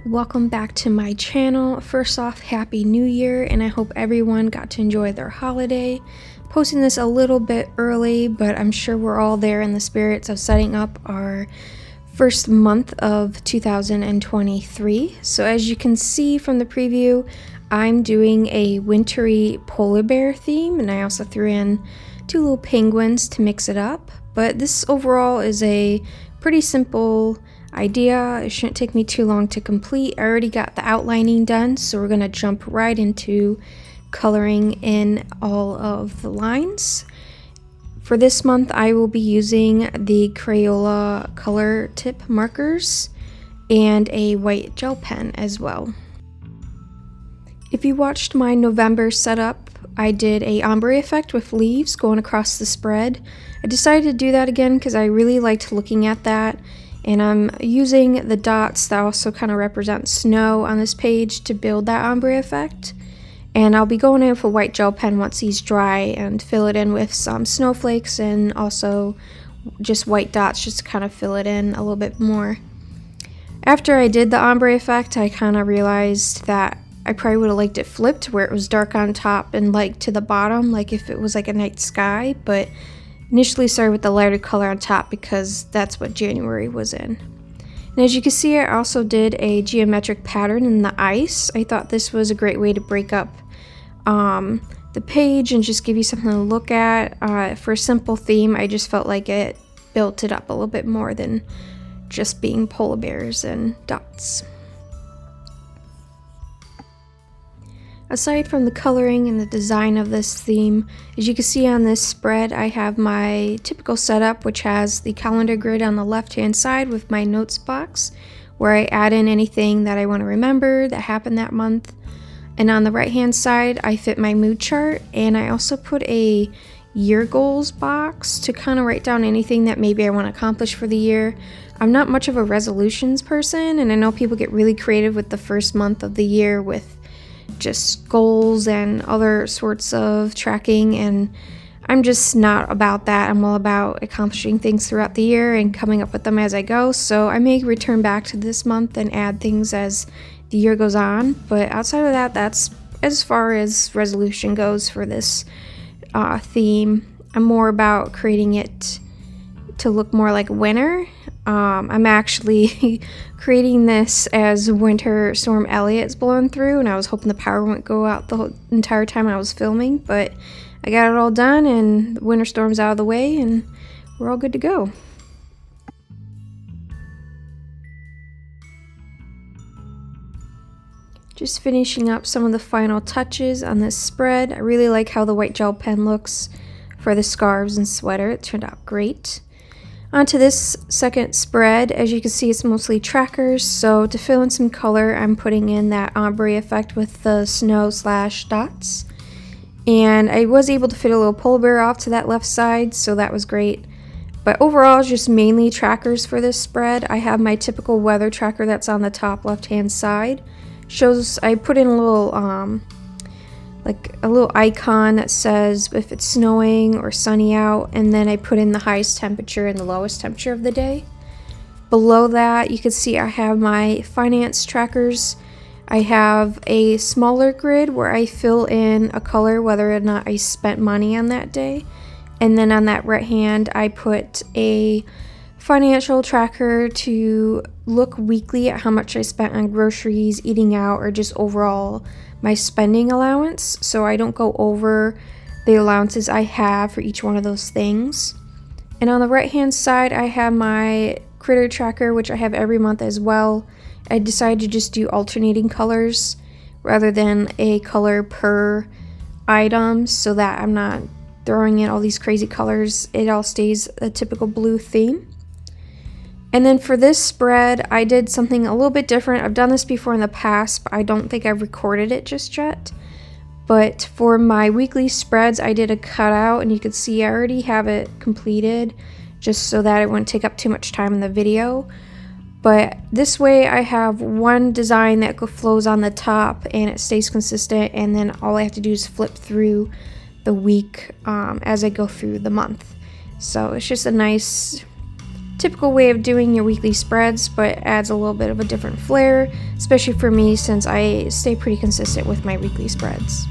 welcome back to my channel. First off, Happy New Year, and I hope everyone got to enjoy their holiday. Posting this a little bit early, but I'm sure we're all there in the spirits of setting up our first month of 2023. So as you can see from the preview, I'm doing a wintry polar bear theme, and I also threw in 2 little penguins to mix it up. But this overall is a pretty simple idea. It shouldn't take me too long to complete. I already got the outlining done, so we're gonna jump right into coloring in all of the lines. For this month, I will be using the Crayola color tip markers and a white gel pen as well. If you watched my November setup, I did a ombre effect with leaves going across the spread. I decided to do that again because I really liked looking at that, and I'm using the dots that also kind of represent snow on this page to build that ombre effect. And I'll be going in with a white gel pen once these dry and fill it in with some snowflakes and also just white dots just to kind of fill it in a little bit more. After I did the ombre effect, I kind of realized that I probably would have liked it flipped, where it was dark on top and light to the bottom, like if it was like a night sky, but initially started with the lighter color on top because that's what January was in. And as you can see, I also did a geometric pattern in the ice. I thought this was a great way to break up the page and just give you something to look at. For a simple theme, I just felt like it built it up a little bit more than just being polar bears and dots. Aside from the coloring and the design of this theme, as you can see on this spread, I have my typical setup, which has the calendar grid on the left-hand side with my notes box, where I add in anything that I want to remember that happened that month. And on the right-hand side, I fit my mood chart, and I also put a year goals box to kind of write down anything that maybe I want to accomplish for the year. I'm not much of a resolutions person, and I know people get really creative with the first month of the year with just goals and other sorts of tracking, and I'm just not about that. I'm all about accomplishing things throughout the year and coming up with them as I go, so I may return back to this month and add things as the year goes on, but outside of that, that's as far as resolution goes for this theme. I'm more about creating it to look more like winter. I'm actually creating this as Winter Storm Elliot's blowing through, and I was hoping the power wouldn't go out the whole entire time I was filming, but I got it all done and the winter storm's out of the way and we're all good to go. Just finishing up some of the final touches on this spread. I really like how the white gel pen looks for the scarves and sweater. It turned out great. Onto this second spread, as you can see, it's mostly trackers, so to fill in some color, I'm putting in that ombre effect with the snow / dots. And I was able to fit a little polar bear off to that left side, so that was great. But overall, it's just mainly trackers for this spread. I have my typical weather tracker that's on the top left-hand side. I put in a little like a little icon that says if it's snowing or sunny out, and then I put in the highest temperature and the lowest temperature of the day. Below that, you can see I have my finance trackers. I have a smaller grid where I fill in a color whether or not I spent money on that day, and then on that right hand I put a financial tracker to look weekly at how much I spent on groceries, eating out, or just overall my spending allowance, so I don't go over the allowances I have for each one of those things. And on the right hand side, I have my critter tracker, which I have every month as well. I decided to just do alternating colors rather than a color per item, so that I'm not throwing in all these crazy colors. It all stays a typical blue theme. And then for this spread, I did something a little bit different. I've done this before in the past, but I don't think I've recorded it just yet. But for my weekly spreads, I did a cutout, and you can see I already have it completed just so that it wouldn't take up too much time in the video. But this way I have one design that flows on the top and it stays consistent, and then all I have to do is flip through the week as I go through the month. So it's just a nice typical way of doing your weekly spreads, but adds a little bit of a different flair, especially for me since I stay pretty consistent with my weekly spreads.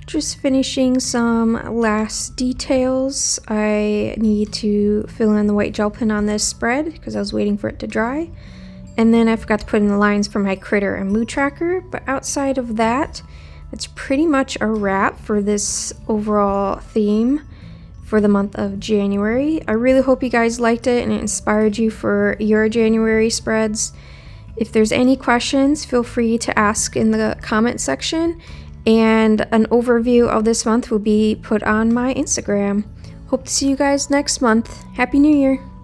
Just finishing some last details. I need to fill in the white gel pen on this spread because I was waiting for it to dry. And then I forgot to put in the lines for my critter and mood tracker. But outside of that, that's pretty much a wrap for this overall theme for the month of January. I really hope you guys liked it and it inspired you for your January spreads. If there's any questions, feel free to ask in the comment section. And an overview of this month will be put on my Instagram. Hope to see you guys next month. Happy New Year!